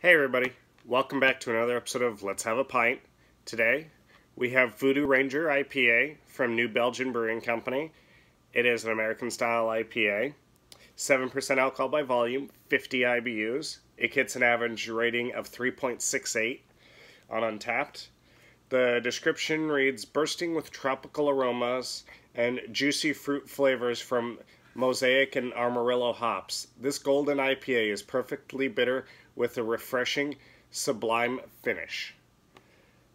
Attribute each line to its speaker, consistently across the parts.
Speaker 1: Hey everybody, welcome back to another episode of Let's Have a Pint. Today we have Voodoo Ranger IPA from New Belgium Brewing Company. It is an American style IPA, 7% alcohol by volume, 50 IBUs. It gets an average rating of 3.68 on Untappd. The description reads, bursting with tropical aromas and juicy fruit flavors from Mosaic and Amarillo hops. This golden IPA is perfectly bitter with a refreshing, sublime finish.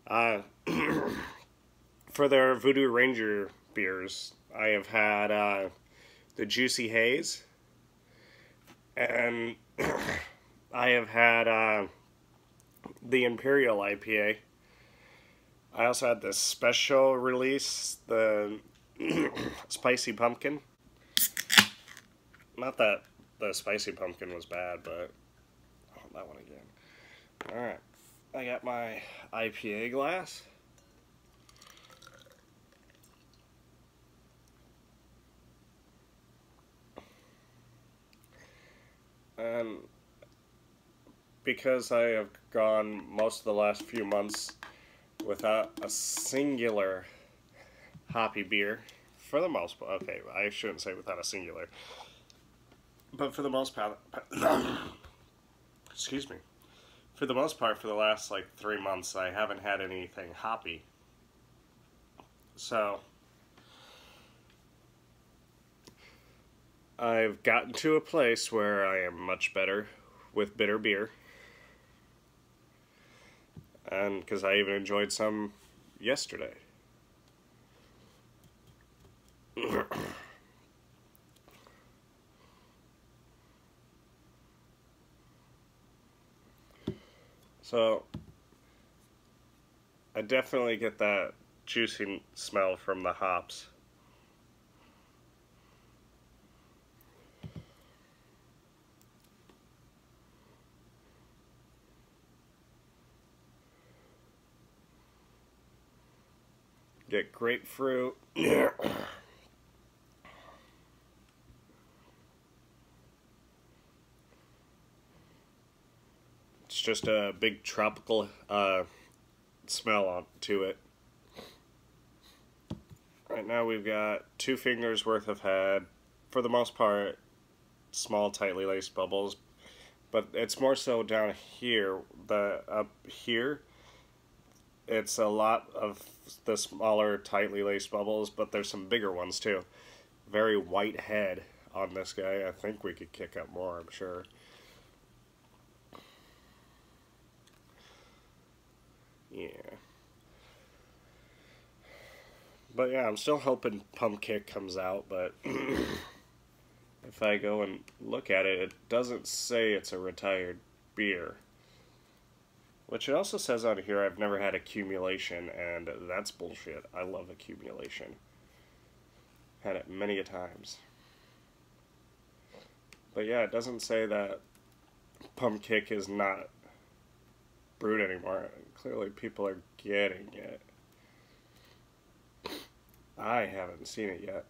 Speaker 1: For their Voodoo Ranger beers, I have had the Juicy Haze, and I have had the Imperial IPA. I also had the special release, the Spicy Pumpkin. Not that the Spicy Pumpkin was bad, but that one again. Alright, I got my IPA glass. And because I have gone most of the last few months without a singular hoppy beer, for the most part, okay, I shouldn't say without a singular, but for the most part, excuse me, for the most part, for the last like 3 months, I haven't had anything hoppy. So I've gotten to a place where I am much better with bitter beer. And because I even enjoyed some yesterday. So, I definitely get that juicy smell from the hops. Get grapefruit. It's just a big tropical smell to it. Right now we've got 2 fingers worth of head. For the most part, small, tightly laced bubbles. But it's more so down here. Up here, it's a lot of the smaller, tightly laced bubbles, but there's some bigger ones too. Very white head on this guy. I think we could kick up more, I'm sure. Yeah. But yeah, I'm still hoping Pump Kick comes out, but if I go and look at it, it doesn't say it's a retired beer. Which it also says on here, I've never had accumulation, and that's bullshit. I love accumulation. Had it many a times. But yeah, it doesn't say that Pump Kick is not brewed anymore. Clearly people are getting it. I haven't seen it yet.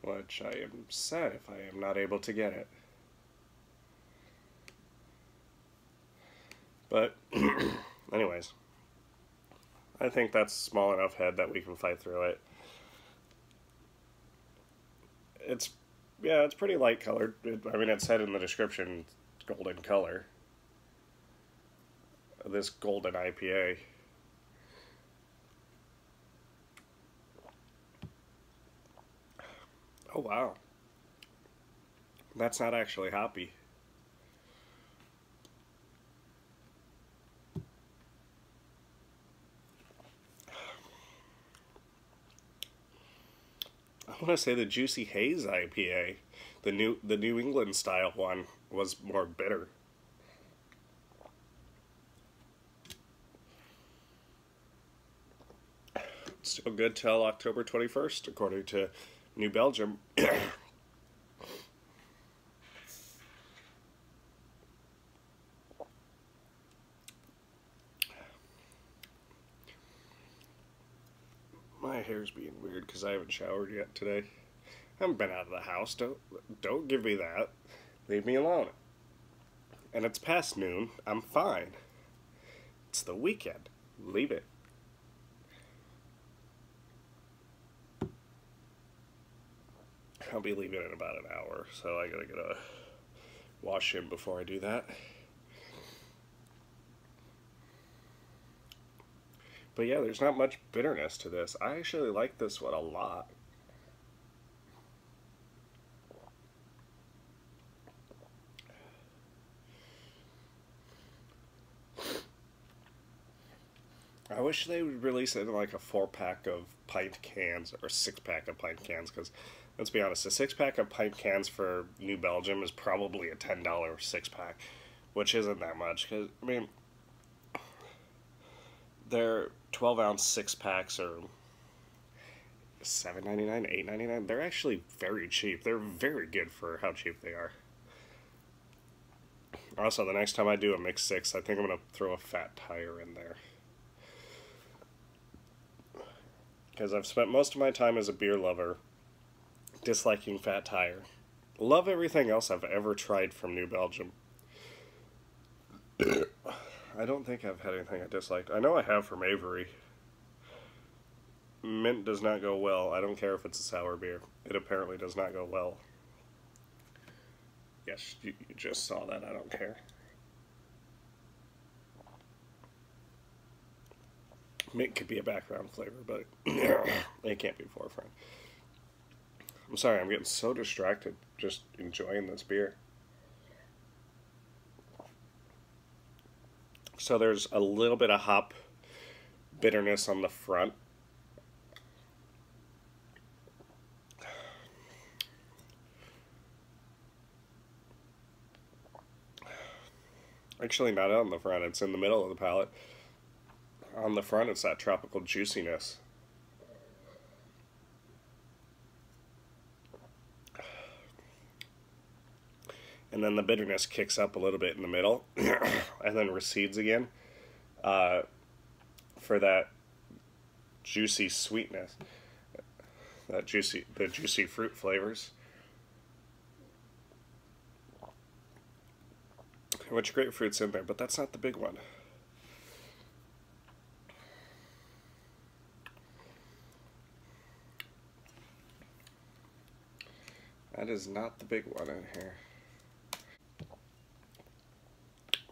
Speaker 1: Which I am sad if I am not able to get it. But, anyways. I think that's small enough head that we can fight through it. It's pretty light colored. I mean, it said in the description, golden color. This golden IPA. Oh wow. That's not actually hoppy. I want to say the Juicy Haze IPA, the New England style one, was more bitter. Still good till October 21st, according to New Belgium. My hair's being weird because I haven't showered yet today. I haven't been out of the house. Don't give me that. Leave me alone. And it's past noon. I'm fine. It's the weekend. Leave it. I'll be leaving in about an hour, so I gotta get a wash in before I do that. But yeah, there's not much bitterness to this. I actually like this one a lot. I wish they would release it in like a 4-pack of pint cans or 6-pack of pint cans, because let's be honest, a 6-pack of pint cans for New Belgium is probably a $10 6-pack, which isn't that much. Because I mean, their 12-ounce 6-packs are $7.99, $8.99. They're actually very cheap. They're very good for how cheap they are. Also, the next time I do a mix 6, I think I'm gonna throw a fat tire in there. Because I've spent most of my time as a beer lover disliking Fat Tire. Love everything else I've ever tried from New Belgium. I don't think I've had anything I disliked. I know I have from Avery. Mint does not go well. I don't care if it's a sour beer. It apparently does not go well. Yes, you just saw that. I don't care. Mint could be a background flavor, but it can't be forefront. I'm sorry, I'm getting so distracted just enjoying this beer. So there's a little bit of hop bitterness on the front. Actually, not on the front, it's in the middle of the palate. On the front, it's that tropical juiciness. And then the bitterness kicks up a little bit in the middle, and then recedes again for that juicy sweetness, the juicy fruit flavors. Which grapefruit's in there, but that's not the big one. That is not the big one in here.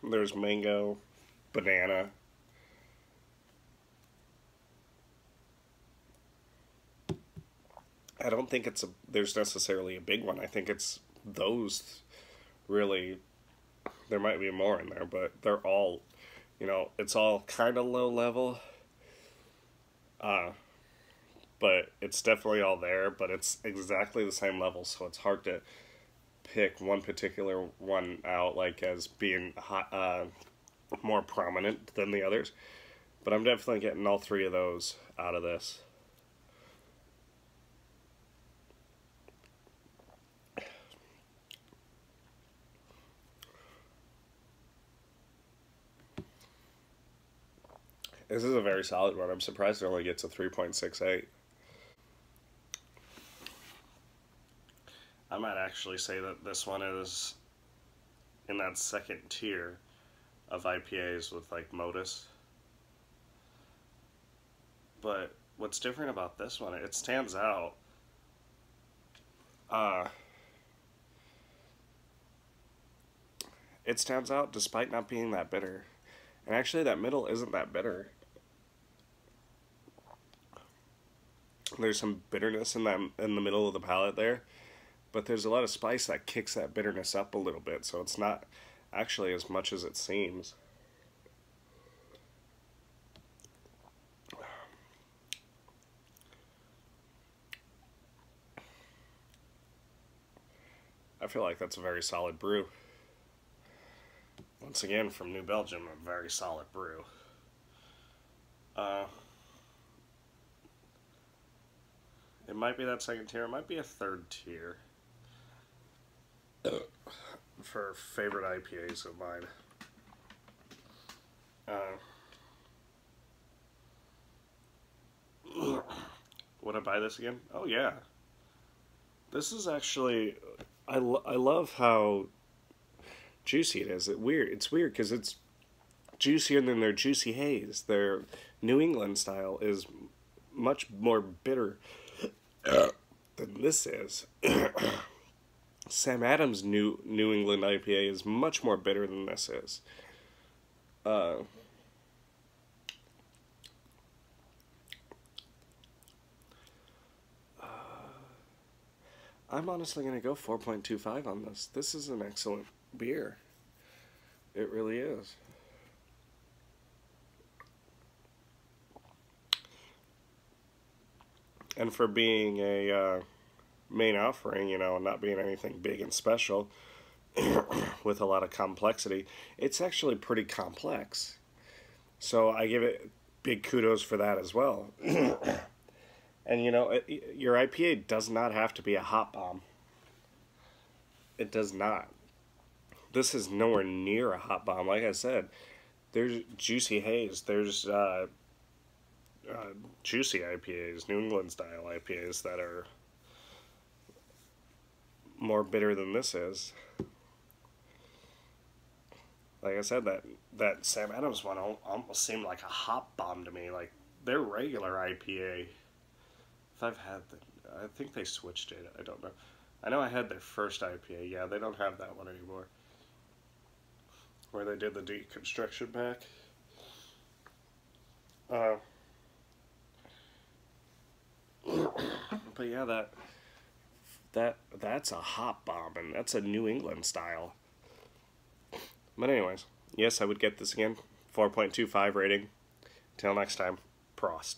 Speaker 1: There's mango, banana. I don't think there's necessarily a big one. I think it's those really, there might be more in there, but they're all, it's all kind of low level. But it's definitely all there, but it's exactly the same level, so it's hard to pick one particular one out like as being more prominent than the others. But I'm definitely getting all three of those out of this. This is a very solid one. I'm surprised it only gets a 3.68. I might actually say that this one is in that second tier of IPAs with like Modus. But what's different about this one, it stands out. It stands out despite not being that bitter. And actually that middle isn't that bitter. There's some bitterness in the middle of the palate there. But there's a lot of spice that kicks that bitterness up a little bit, so it's not actually as much as it seems. I feel like that's a very solid brew. Once again, from New Belgium, a very solid brew. It might be that second tier, it might be a third tier. For favorite IPAs of mine. Would I buy this again? Oh yeah. This is actually, I love how juicy it is. It's weird because it's juicier than their Juicy Haze. Their New England style is much more bitter than this is. Sam Adams' New England IPA is much more bitter than this is. I'm honestly going to go 4.25 on this. This is an excellent beer. It really is. And for being a main offering, you know, not being anything big and special with a lot of complexity, it's actually pretty complex. So I give it big kudos for that as well. And you know, your IPA does not have to be a hot bomb. It does not. This is nowhere near a hot bomb. Like I said, there's Juicy Haze, there's juicy IPAs, New England style IPAs that are more bitter than this is. Like I said, that Sam Adams one almost seemed like a hot bomb to me. Like their regular IPA, if I've had I think they switched it. I don't know. I know I had their first IPA. Yeah, they don't have that one anymore. Where they did the deconstruction pack. But yeah, that's a hot bomb, and that's a New England style. But anyways, yes, I would get this again. 4.25 rating. Till next time, Prost.